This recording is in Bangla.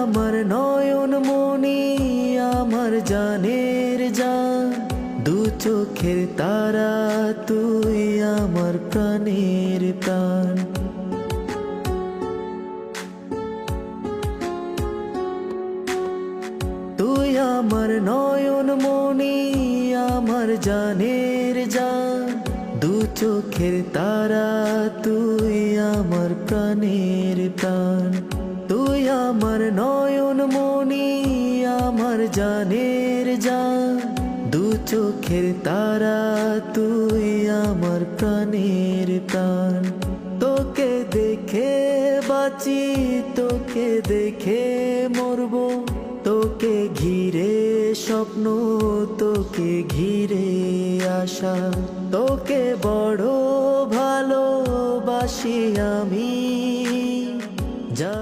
আমার নয়ন মনি, আমার জানের জান, দু চোখের তারা, তুই আমার প্রাণের প্রাণ। তুই আমার নয়ন মনি, আমার জানের জান, দু চোখের তারা, তুই আমার প্রাণের প্রাণ। তুই আমার নয়ন মনি, আমার জানের জান, দু চোখের তারা, তুই আমার প্রাণের প্রাণ। তোকে দেখে বাঁচি, তোকে দেখে মরবো, তোকে ঘিরে স্বপ্ন, তোকে ঘিরে আশা। তোকে বড় ভালোবাসি আমি, যা